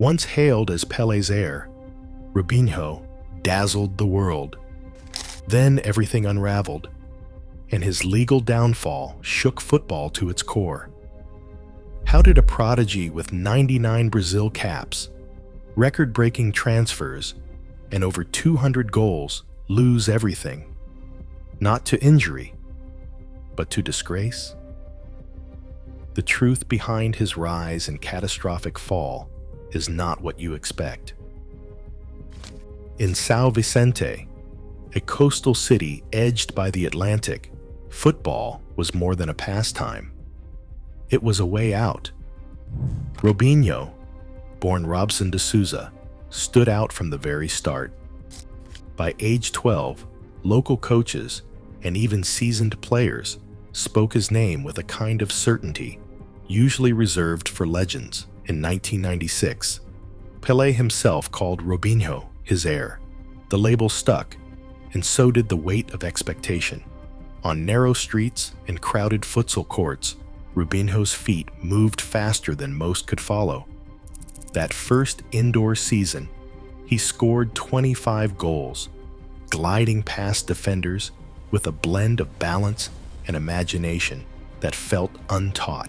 Once hailed as Pele's heir, Robinho dazzled the world. Then everything unraveled, and his legal downfall shook football to its core. How did a prodigy with 99 Brazil caps, record-breaking transfers, and over 200 goals lose everything? Not to injury, but to disgrace? The truth behind his rise and catastrophic fall is not what you expect. In São Vicente, a coastal city edged by the Atlantic, football was more than a pastime. It was a way out. Robinho, born Robson de Souza, stood out from the very start. By age 12, local coaches and even seasoned players spoke his name with a kind of certainty usually reserved for legends. In 1996, Pele himself called Robinho his heir. The label stuck, and so did the weight of expectation. On narrow streets and crowded futsal courts, Robinho's feet moved faster than most could follow. That first indoor season, he scored 25 goals, gliding past defenders with a blend of balance and imagination that felt untaught.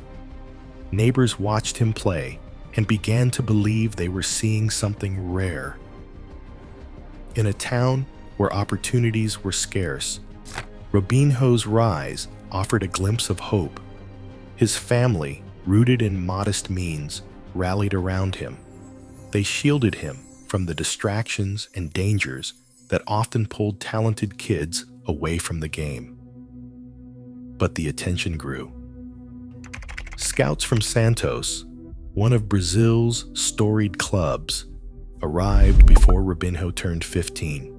Neighbors watched him play and began to believe they were seeing something rare. In a town where opportunities were scarce, Robinho's rise offered a glimpse of hope. His family, rooted in modest means, rallied around him. They shielded him from the distractions and dangers that often pulled talented kids away from the game. But the attention grew. Scouts from Santos, one of Brazil's storied clubs, arrived before Robinho turned 15.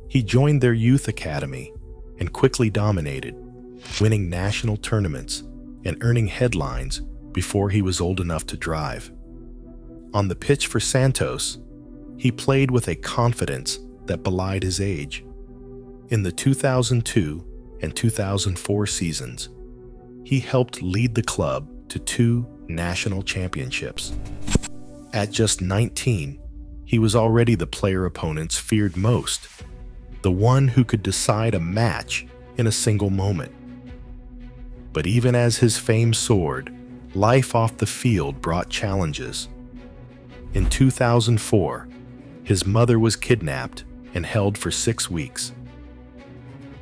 He joined their youth academy and quickly dominated, winning national tournaments and earning headlines before he was old enough to drive. On the pitch for Santos, he played with a confidence that belied his age. In the 2002 and 2004 seasons, he helped lead the club to 2 national championships. At just 19, he was already the player opponents feared most, the one who could decide a match in a single moment. But even as his fame soared, life off the field brought challenges. In 2004, his mother was kidnapped and held for 6 weeks.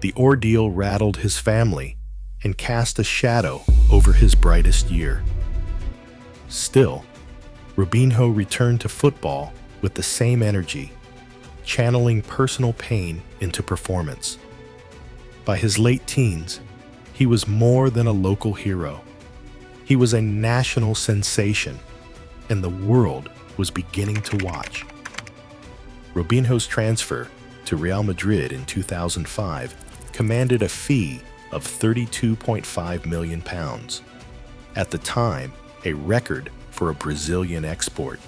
The ordeal rattled his family and cast a shadow over his brightest year. Still, Robinho returned to football with the same energy, channeling personal pain into performance. By his late teens, he was more than a local hero. He was a national sensation, and the world was beginning to watch. Robinho's transfer to Real Madrid in 2005 commanded a fee of £32.5 million. At the time, a record for a Brazilian export.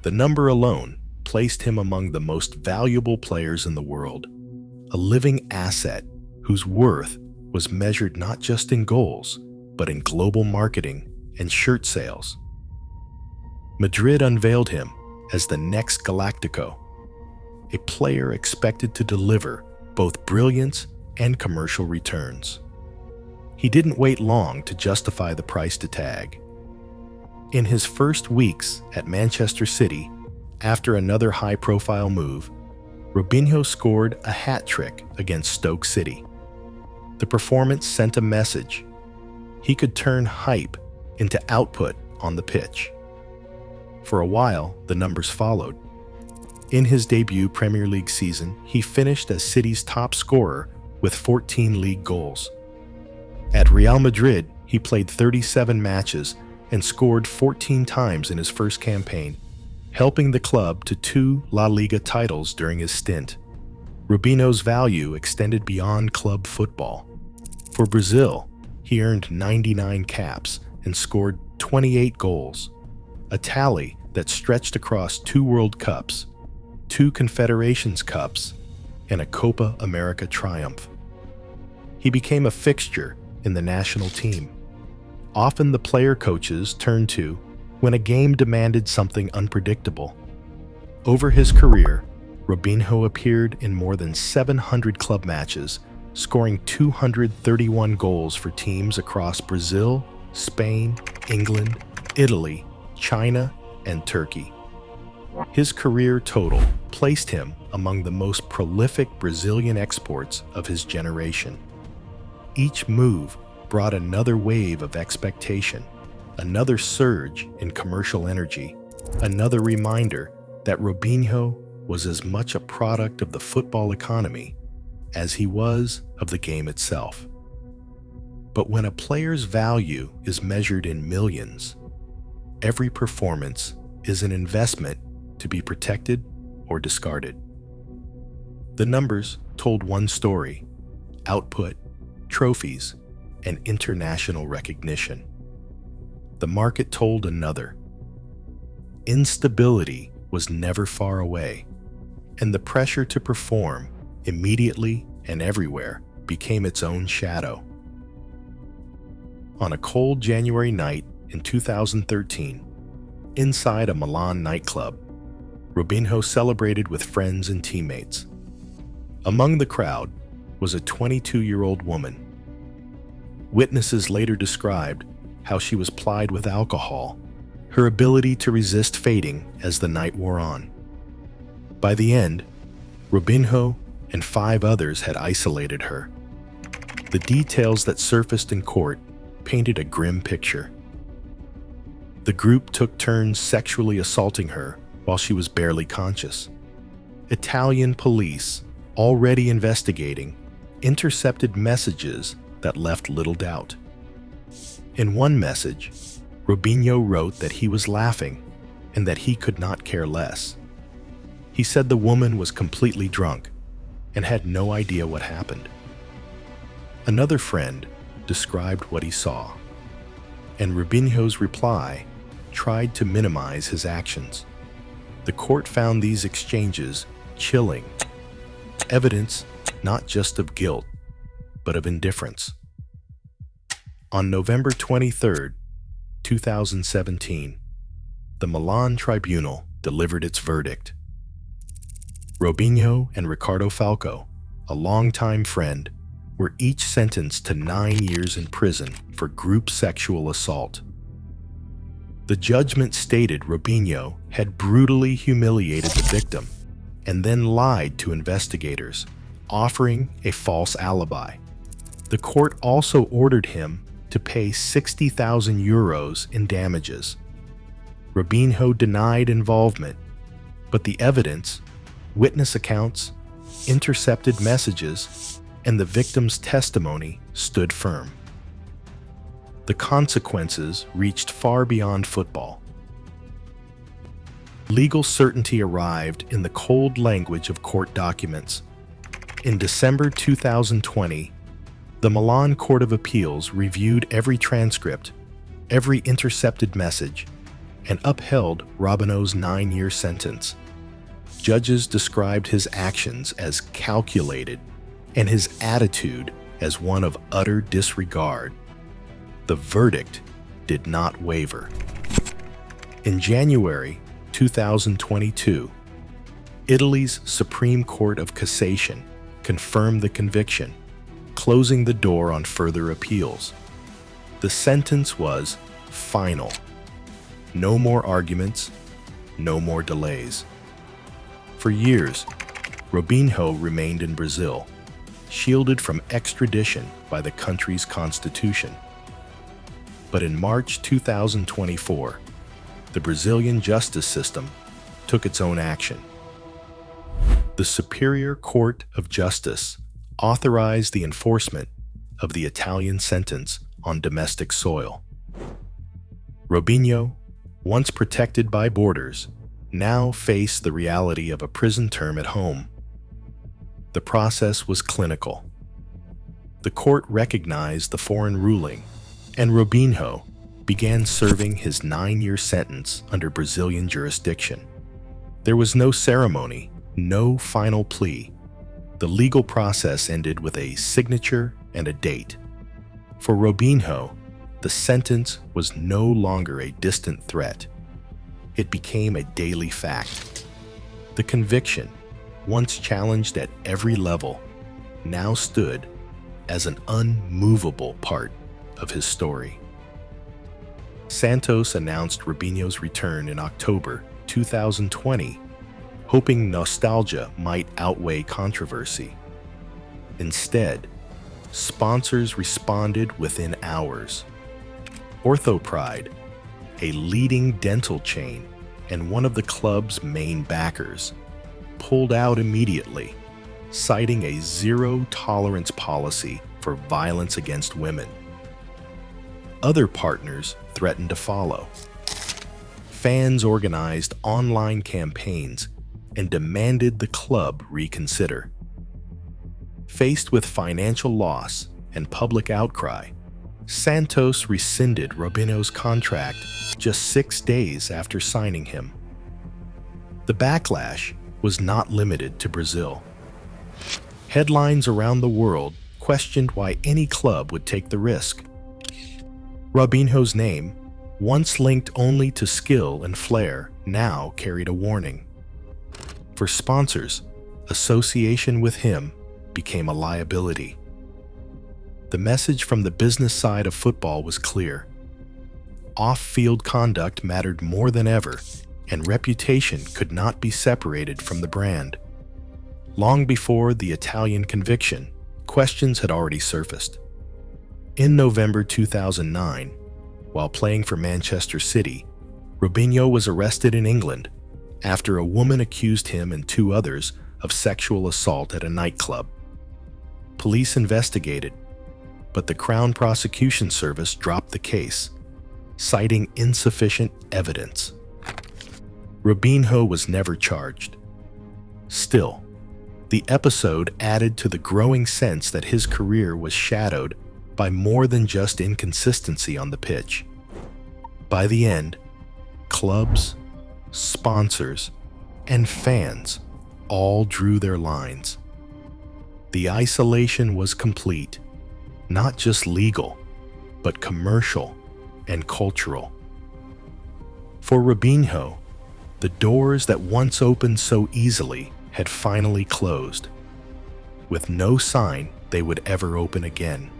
The number alone placed him among the most valuable players in the world, a living asset whose worth was measured not just in goals, but in global marketing and shirt sales. Madrid unveiled him as the next Galactico, a player expected to deliver both brilliance and commercial returns. He didn't wait long to justify the price tag. In his first weeks at Manchester City, after another high-profile move, Robinho scored a hat-trick against Stoke City. The performance sent a message. He could turn hype into output on the pitch. For a while, the numbers followed. In his debut Premier League season, he finished as City's top scorer with 14 league goals. At Real Madrid, he played 37 matches and scored 14 times in his first campaign, helping the club to 2 La Liga titles during his stint. Robinho's value extended beyond club football. For Brazil, he earned 99 caps and scored 28 goals, a tally that stretched across 2 World Cups, 2 Confederations Cups, and a Copa America triumph. He became a fixture in the national team, often the player coaches turned to when a game demanded something unpredictable. Over his career, Robinho appeared in more than 700 club matches, scoring 231 goals for teams across Brazil, Spain, England, Italy, China, and Turkey. His career total placed him among the most prolific Brazilian exports of his generation. Each move brought another wave of expectation, another surge in commercial energy, another reminder that Robinho was as much a product of the football economy as he was of the game itself. But when a player's value is measured in millions, every performance is an investment to be protected or discarded. The numbers told one story: output, trophies, and international recognition. The market told another. Instability was never far away, and the pressure to perform immediately and everywhere became its own shadow. On a cold January night in 2013, inside a Milan nightclub, Robinho celebrated with friends and teammates. Among the crowd was a 22-year-old woman. Witnesses later described how she was plied with alcohol, her ability to resist fading as the night wore on. By the end, Robinho and 5 others had isolated her. The details that surfaced in court painted a grim picture. The group took turns sexually assaulting her while she was barely conscious. Italian police, already investigating, intercepted messages that left little doubt. In one message, Robinho wrote that he was laughing and that he could not care less. He said the woman was completely drunk and had no idea what happened. Another friend described what he saw, and Robinho's reply tried to minimize his actions. The court found these exchanges chilling, evidence not just of guilt, but of indifference. On November 23, 2017, the Milan tribunal delivered its verdict. Robinho and Ricardo Falco, a longtime friend, were each sentenced to 9 years in prison for group sexual assault. The judgment stated Robinho had brutally humiliated the victim and then lied to investigators, offering a false alibi. The court also ordered him to pay 60,000 euros in damages. Robinho denied involvement, but the evidence, witness accounts, intercepted messages, and the victim's testimony stood firm. The consequences reached far beyond football. Legal certainty arrived in the cold language of court documents. In December 2020, the Milan Court of Appeals reviewed every transcript, every intercepted message, and upheld Robinho's 9-year sentence. Judges described his actions as calculated and his attitude as one of utter disregard. The verdict did not waver. In January 2022, Italy's Supreme Court of Cassation confirmed the conviction, closing the door on further appeals. The sentence was final. No more arguments, no more delays. For years, Robinho remained in Brazil, shielded from extradition by the country's constitution. But in March 2024, the Brazilian justice system took its own action. The Superior Court of Justice authorized the enforcement of the Italian sentence on domestic soil. Robinho, once protected by borders, now faced the reality of a prison term at home. The process was clinical. The court recognized the foreign ruling, and Robinho began serving his 9-year sentence under Brazilian jurisdiction. There was no ceremony, no final plea. The legal process ended with a signature and a date. For Robinho, The sentence was no longer a distant threat. It became a daily fact. The conviction, once challenged at every level, now stood as an unmovable part of his story. Santos announced Robinho's return in October 2020, hoping nostalgia might outweigh controversy. Instead, sponsors responded within hours. Orthopride, a leading dental chain and one of the club's main backers, pulled out immediately, citing a zero-tolerance policy for violence against women. Other partners threatened to follow. Fans organized online campaigns and demanded the club reconsider. Faced with financial loss and public outcry, Santos rescinded Robinho's contract just 6 days after signing him. The backlash was not limited to Brazil. Headlines around the world questioned why any club would take the risk. Robinho's name, once linked only to skill and flair, now carried a warning. For sponsors, association with him became a liability. The message from the business side of football was clear. Off-field conduct mattered more than ever, and reputation could not be separated from the brand. Long before the Italian conviction, questions had already surfaced. In November 2009, while playing for Manchester City, Robinho was arrested in England after a woman accused him and 2 others of sexual assault at a nightclub. Police investigated, but the Crown Prosecution Service dropped the case, citing insufficient evidence. Robinho was never charged. Still, the episode added to the growing sense that his career was shadowed by more than just inconsistency on the pitch. By the end, clubs, sponsors, and fans all drew their lines. The isolation was complete, not just legal, but commercial and cultural. For Robinho, the doors that once opened so easily had finally closed, with no sign they would ever open again.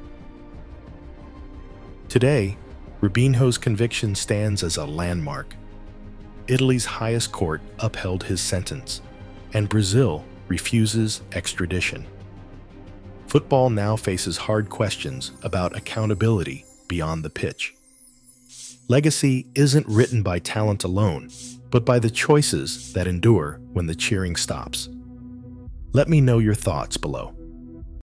Today, Robinho's conviction stands as a landmark. Italy's highest court upheld his sentence, and Brazil refuses extradition. Football now faces hard questions about accountability beyond the pitch. Legacy isn't written by talent alone, but by the choices that endure when the cheering stops. Let me know your thoughts below.